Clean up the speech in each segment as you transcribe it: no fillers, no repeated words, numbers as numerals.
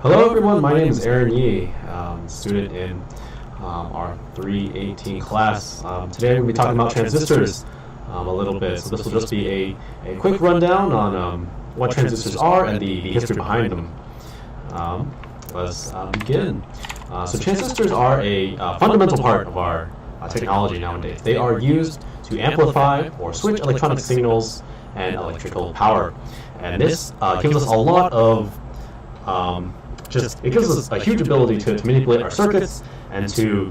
Hello everyone, my name is Aaron Yee, student in our 318 class. Today we'll be talking about transistors a little bit, so this will just be a quick rundown on what transistors are and the history behind them. Let's begin. So transistors are a fundamental part of our technology nowadays. They are used to amplify or switch electronic signals and electrical power, and this gives us a lot of it gives us a huge ability to manipulate our circuits and to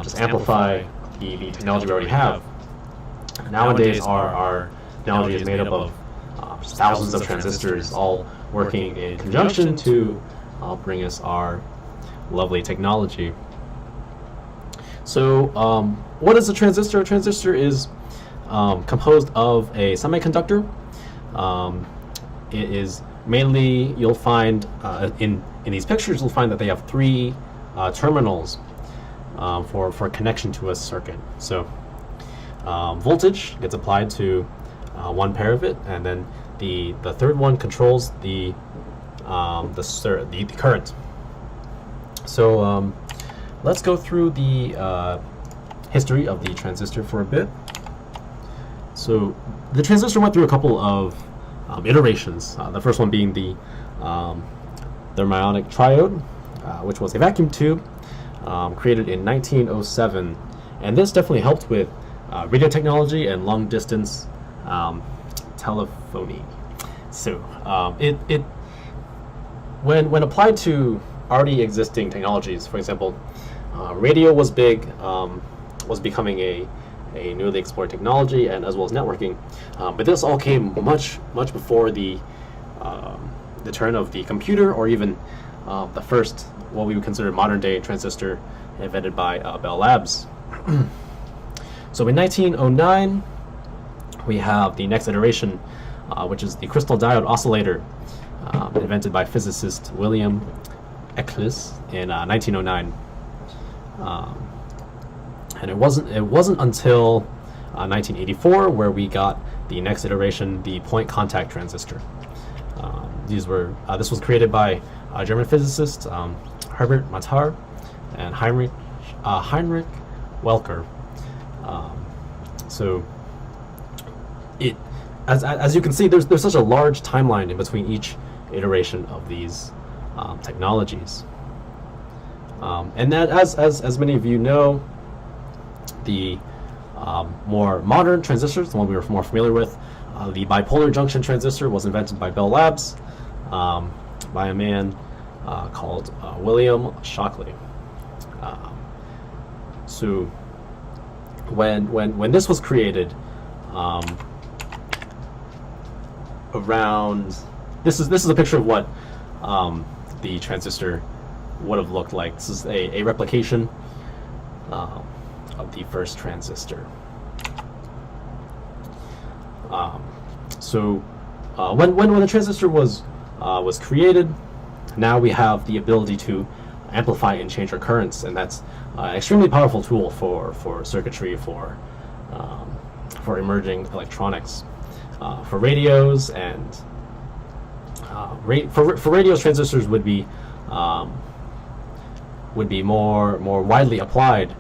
just amplify the technology we already have. Nowadays, our technology is made up of thousands of transistors all working in conjunction to bring us our lovely technology. So, what is a transistor? A transistor is composed of a semiconductor. It is mainly, you'll find in these pictures, you'll find that they have three terminals for connection to a circuit. So voltage gets applied to one pair of it, and then the third one controls the current. So let's go through the history of the transistor for a bit. So the transistor went through a couple of iterations. The first one being the thermionic triode, which was a vacuum tube created in 1907, and this definitely helped with radio technology and long distance telephony. So when applied to already existing technologies, for example, radio was big, was becoming a newly explored technology, and as well as networking, but this all came much before the turn of the computer, or even the first, what we would consider modern day transistor, invented by Bell Labs. So in 1909, we have the next iteration, which is the crystal diode oscillator, invented by physicist William Eccles in 1909. And it wasn't until 1984 where we got the next iteration, the point contact transistor. This was created by German physicists Herbert Matar and Heinrich Welker. So as you can see, there's such a large timeline in between each iteration of these technologies. And that, as many of you know, the more modern transistors, the one we were more familiar with, the bipolar junction transistor, was invented by Bell Labs by a man called William Shockley. So when this was created, around this is a picture of what the transistor would have looked like. This is a replication of the first transistor. When the transistor was created, now we have the ability to amplify and change our currents, and that's an extremely powerful tool for circuitry, for emerging electronics, for radios, and for radios, transistors would be more widely applied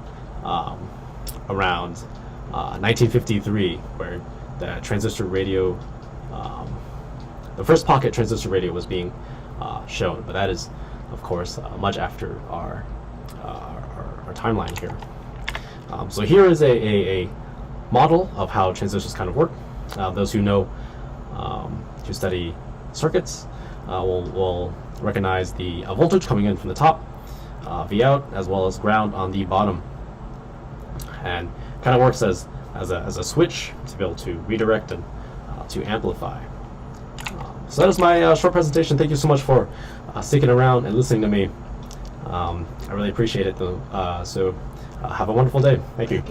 around 1953, where the transistor radio, the first pocket transistor radio, was being shown. But that is, of course, much after our timeline here. So here is a model of how transistors kind of work. Those who know, who study circuits, will recognize the voltage coming in from the top, V out, as well as ground on the bottom, and kind of works as a switch to be able to redirect and to amplify. So that is my short presentation. Thank you so much for sticking around and listening to me. I really appreciate it, though. So have a wonderful day. Thank you.